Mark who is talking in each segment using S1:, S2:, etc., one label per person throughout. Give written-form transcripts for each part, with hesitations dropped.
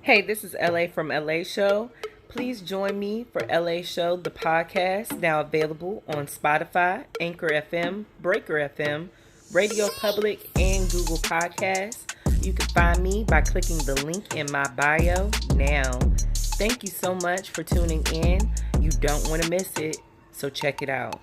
S1: Hey, this is LA from Lashow. Please join me for Lashow, the podcast, now available on Spotify, Anchor FM, Breaker FM, Radio Public, and Google Podcasts. You can find me by clicking the link in my bio now. Thank you so much for tuning in. You don't want to miss it, so check it out.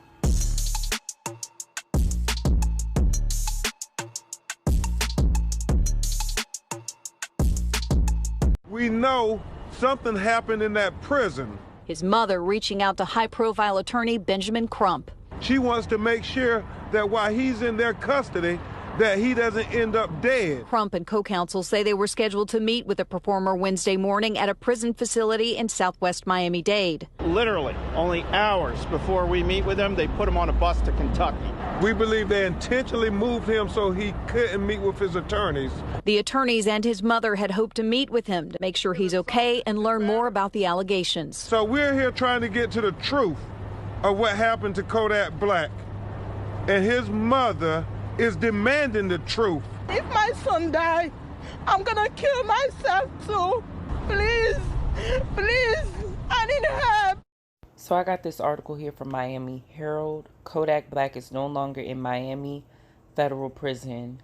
S2: We know something happened in that prison.
S3: His mother reaching out to high-profile attorney Benjamin Crump.
S2: She wants to make sure that while he's in their custody, that he doesn't end up dead.
S3: Crump and co-counsel say they were scheduled to meet with the performer Wednesday morning at a prison facility in southwest Miami-Dade.
S4: Literally, only hours before we meet with him, they put him on a bus to Kentucky.
S2: We believe they intentionally moved him so he couldn't meet with his attorneys.
S3: The attorneys and his mother had hoped to meet with him to make sure he's okay and learn more about the allegations.
S2: So we're here trying to get to the truth of what happened to Kodak Black. And his mother is demanding the truth.
S5: If my son dies, I'm gonna kill myself too. Please, please, I need help.
S1: So I got this article here from Miami Herald. Kodak Black is no longer in Miami federal prison,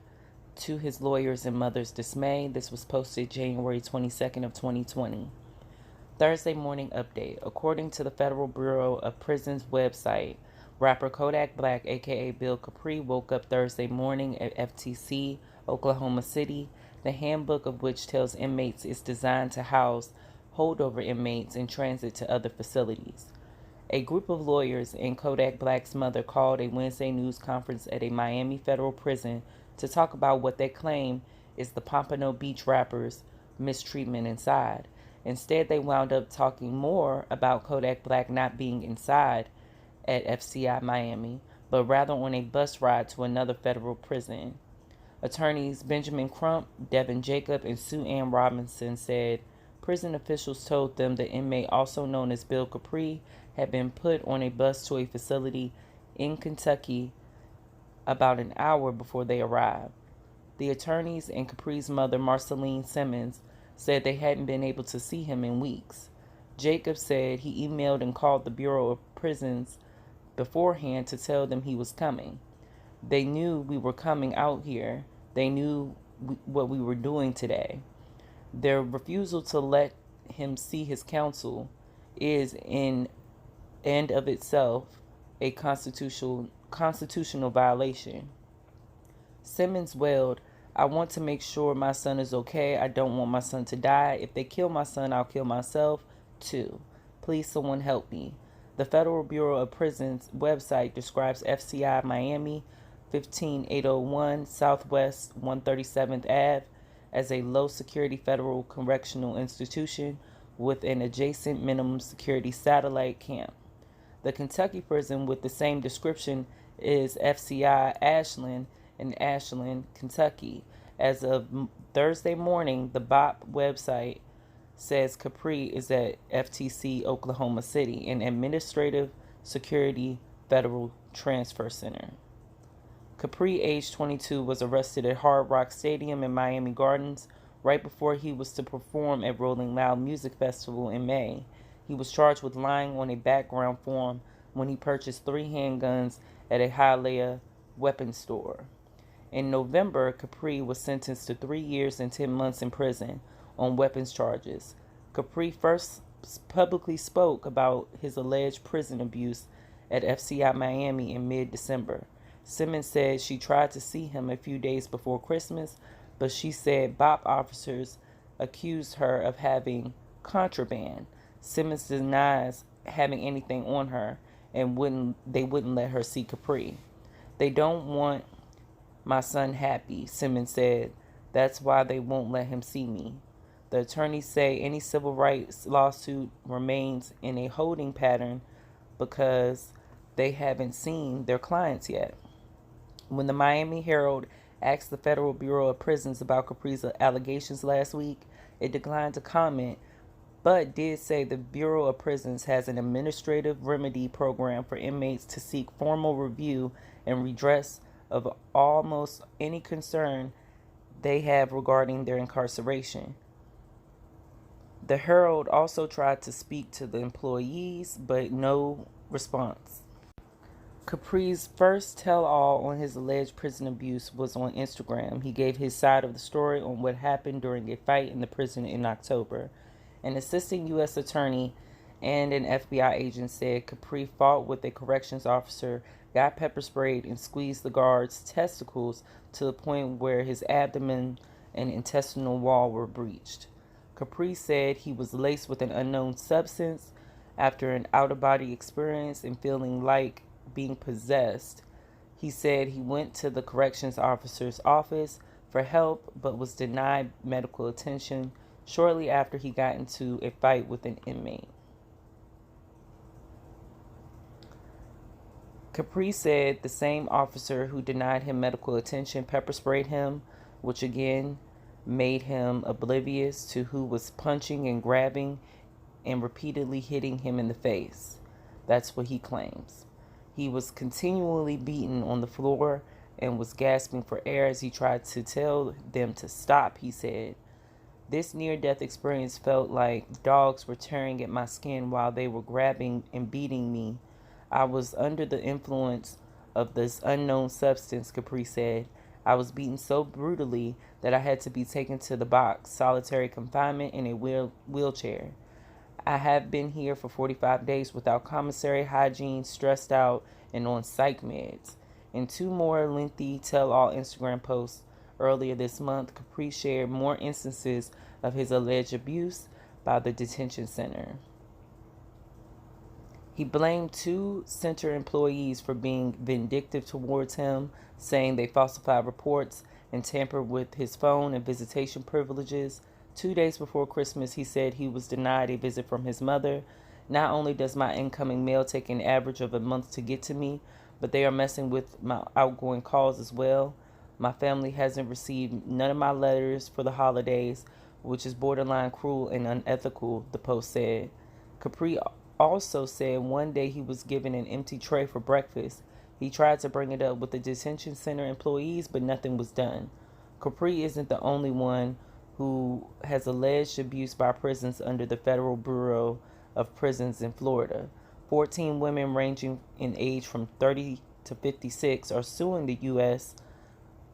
S1: to his lawyers and mother's dismay. This was posted January 22nd of 2020. Thursday morning update. According to the Federal Bureau of Prisons website, rapper Kodak Black, aka Bill Capri, woke up Thursday morning at FTC, Oklahoma City, the handbook of which tells inmates is designed to house holdover inmates in transit to other facilities. A group of lawyers and Kodak Black's mother called a Wednesday news conference at a Miami federal prison to talk about what they claim is the Pompano Beach rapper's mistreatment inside. Instead, they wound up talking more about Kodak Black not being inside at FCI Miami, but rather on a bus ride to another federal prison. Attorneys Benjamin Crump, Devin Jacob, and Sue Ann Robinson said prison officials told them the inmate, also known as Bill Capri, had been put on a bus to a facility in Kentucky about an hour before they arrived. The attorneys and Capri's mother, Marceline Simmons, said they hadn't been able to see him in weeks. Jacob said he emailed and called the Bureau of Prisons beforehand to tell them he was coming. They knew we were coming out here. They knew what we were doing today. Their refusal to let him see his counsel is in and of itself a constitutional violation. Simmons wailed, "I want to make sure my son is okay. I don't want my son to die. If they kill my son, I'll kill myself too. Please, someone help me." The Federal Bureau of Prisons website describes FCI Miami, 15801 Southwest 137th Ave, as a low-security federal correctional institution with an adjacent minimum security satellite camp. The Kentucky prison with the same description is FCI Ashland in Ashland, Kentucky. As of Thursday morning, the BOP website says Capri is at FTC Oklahoma City, an administrative security federal transfer center. Capri, age 22, was arrested at Hard Rock Stadium in Miami Gardens right before he was to perform at Rolling Loud Music Festival in May. He was charged with lying on a background form when he purchased 3 handguns at a Hialeah weapons store. In November, Capri was sentenced to 3 years and 10 months in prison on weapons charges. Capri first publicly spoke about his alleged prison abuse at FCI Miami in mid-December. Simmons said she tried to see him a few days before Christmas, but she said BOP officers accused her of having contraband. Simmons denies having anything on her and they wouldn't let her see Capri. "They don't want my son happy," Simmons said. "That's why they won't let him see me." The attorneys say any civil rights lawsuit remains in a holding pattern because they haven't seen their clients yet. When the Miami Herald asked the Federal Bureau of Prisons about Capri's allegations last week, it declined to comment, but did say the Bureau of Prisons has an administrative remedy program for inmates to seek formal review and redress of almost any concern they have regarding their incarceration. The Herald also tried to speak to the employees, but no response. Capri's first tell-all on his alleged prison abuse was on Instagram. He gave his side of the story on what happened during a fight in the prison in October. An assistant U.S. attorney and an FBI agent said Capri fought with a corrections officer, got pepper sprayed, and squeezed the guard's testicles to the point where his abdomen and intestinal wall were breached. Capri said he was laced with an unknown substance after an out-of-body experience and feeling like being possessed. He said he went to the corrections officer's office for help but was denied medical attention shortly after he got into a fight with an inmate. Capri said the same officer who denied him medical attention pepper sprayed him, which again made him oblivious to who was punching and grabbing and repeatedly hitting him in the face. That's what he claims. He was continually beaten on the floor and was gasping for air as he tried to tell them to stop, he said. This near-death experience felt like dogs were tearing at my skin while they were grabbing and beating me. I was under the influence of this unknown substance, Capri said. I was beaten so brutally that I had to be taken to the box, solitary confinement in a wheelchair. I have been here for 45 days without commissary hygiene, stressed out, and on psych meds. In two more lengthy tell-all Instagram posts earlier this month, Capri shared more instances of his alleged abuse by the detention center. He blamed two center employees for being vindictive towards him, saying they falsified reports and tampered with his phone and visitation privileges. 2 days before Christmas, he said he was denied a visit from his mother. Not only does my incoming mail take an average of a month to get to me, but they are messing with my outgoing calls as well. My family hasn't received none of my letters for the holidays, which is borderline cruel and unethical, the post said. Capri also said one day he was given an empty tray for breakfast. He tried to bring it up with the detention center employees, but nothing was done. Capri isn't the only one who has alleged abuse by prisons under the Federal Bureau of Prisons in Florida. 14 women ranging in age from 30 to 56 are suing the U.S.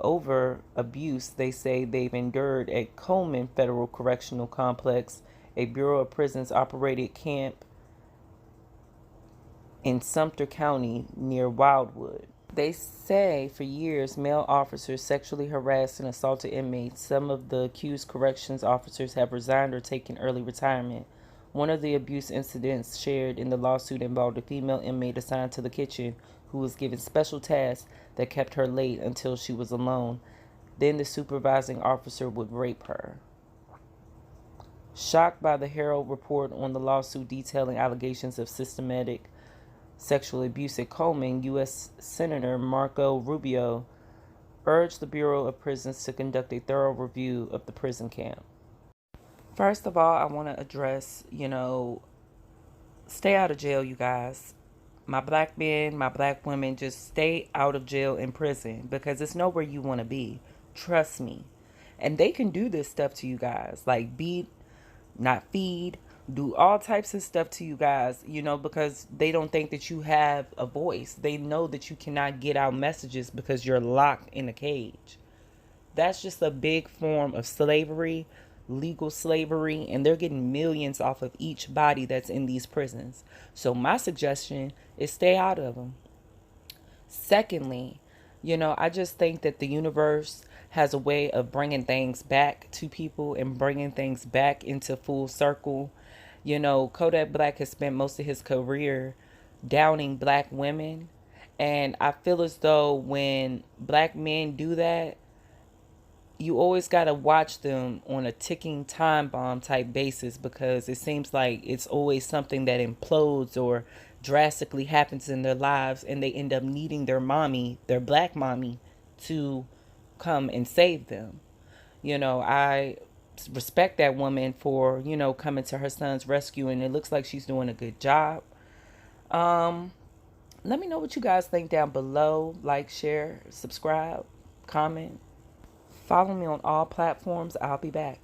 S1: over abuse they say they've endured at Coleman Federal Correctional Complex, a Bureau of Prisons operated camp in Sumter County near Wildwood. They say for years male officers sexually harassed and assaulted inmates. Some of the accused corrections officers have resigned or taken early retirement. One of the abuse incidents shared in the lawsuit involved a female inmate assigned to the kitchen who was given special tasks that kept her late until she was alone. Then the supervising officer would rape her. Shocked by the Herald report on the lawsuit detailing allegations of systematic sexual abuse at Coleman, U.S. Senator Marco Rubio urged the Bureau of Prisons to conduct a thorough review of the prison camp. First of all, I want to address, stay out of jail, you guys. My black men, my black women, just stay out of jail and prison because it's nowhere you want to be. Trust me. And they can do this stuff to you guys, like beat, not feed, do all types of stuff to you guys, because they don't think that you have a voice. They know that you cannot get out messages because you're locked in a cage. That's just a big form of slavery, legal slavery, and they're getting millions off of each body that's in these prisons. So my suggestion is stay out of them. Secondly, I just think that the universe has a way of bringing things back to people and bringing things back into full circle. Kodak Black has spent most of his career downing black women. And I feel as though when black men do that, you always got to watch them on a ticking time bomb type basis because it seems like it's always something that implodes or drastically happens in their lives and they end up needing their mommy, their black mommy, to come and save them. I respect that woman for, coming to her son's rescue, and it looks like she's doing a good job. Let me know what you guys think down below. Like, share, subscribe, comment. Follow me on all platforms. I'll be back.